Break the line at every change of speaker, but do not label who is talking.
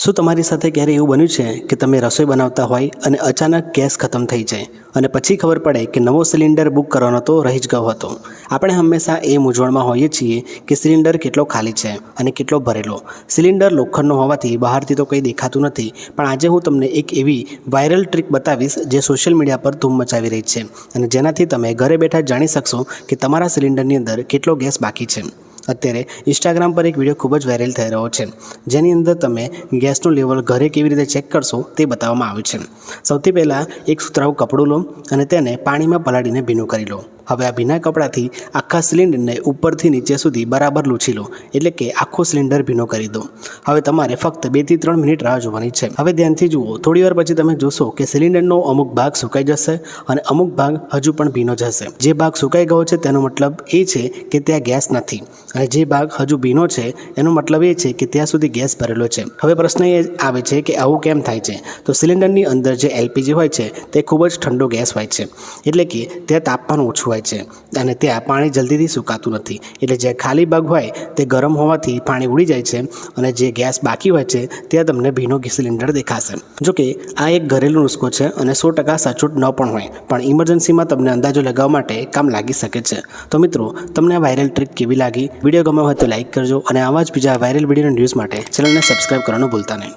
શું તમારી સાથે ક્યારે એવું બન્યું છે કે તમે રસોઈ બનાવતા હોય અને અચાનક ગેસ ખતમ થઈ જાય અને પછી ખબર પડે કે નવો સિલિન્ડર બુક કરવાનો તો રહી જ ગયો હતો? આપણે હંમેશા એ મૂંઝવણમાં હોઈએ છીએ કે સિલિન્ડર કેટલો ખાલી છે અને કેટલો ભરેલો. સિલિન્ડર લોખંડનો હોવાથી બહારથી તો કંઈ દેખાતું નથી, પણ આજે હું તમને એક એવી વાયરલ ટ્રીક બતાવીશ જે સોશિયલ મીડિયા પર ધૂમ મચાવી રહી છે અને જેનાથી તમે ઘરે બેઠા જાણી શકશો કે તમારા સિલિન્ડરની અંદર કેટલો ગેસ બાકી છે. અત્યારે ઇન્સ્ટાગ્રામ પર એક વિડીયો ખૂબ જ વાયરલ થઈ રહ્યો છે, જેની અંદર તમે ગેસનું લેવલ ઘરે કેવી રીતે ચેક કરશો તે બતાવવામાં આવ્યું છે. સૌથી પહેલાં એક સુતરાઉ કપડું લો અને તેને પાણીમાં પલાળીને ભીનું કરી લો. હવે આ ભીના કપડાથી આખા સિલિન્ડરને ઉપરથી નીચે સુધી બરાબર લૂછી લો, એટલે કે આખો સિલિન્ડર ભીનો કરી દો. હવે તમારે ફક્ત 2 થી 3 મિનિટ રાહ જોવાની છે. હવે ધ્યાનથી જુઓ, થોડી વાર પછી તમે જોશો કે સિલિન્ડરનો અમુક ભાગ સુકાઈ જશે અને અમુક ભાગ હજુ પણ ભીનો જ હશે. જે ભાગ સુકાઈ ગયો છે તેનો મતલબ એ છે કે ત્યાં ગેસ નથી, અને જે ભાગ હજુ ભીનો છે એનો મતલબ એ છે કે ત્યાં સુધી ગેસ ભરેલો છે. હવે પ્રશ્ન એ આવે છે કે આવું કેમ થાય છે? તો સિલિન્ડરની અંદર જે LPG હોય છે તે ખૂબ જ ઠંડો ગેસ હોય છે, એટલે કે ત્યાં તાપમાન ઓછું હોય છે અને ત્યાં પાણી જલ્દીથી સુકાતું નથી. એટલે જે ખાલી ભાગ હોય તે ગરમ હોવાથી પાણી ઉડી જાય છે અને જે ગેસ બાકી હોય છે ત્યાં તમને ભીનો સિલિન્ડર દેખાશે. જોકે આ એક ઘરેલું નુસ્ખો છે અને 100% સચોટ ન પણ હોય, પણ ઇમરજન્સીમાં તમને અંદાજો લગાવવા માટે કામ લાગી શકે છે. તો મિત્રો, તમને આ વાયરલ ટ્રીક કેવી લાગી? વિડીયો ગમ્યો હોય તો લાઇક કરજો અને આવા જ બીજા વાયરલ વિડીયોના ન્યૂઝ માટે ચેનલને સબસ્ક્રાઇબ કરવાનું ભૂલતા નહીં.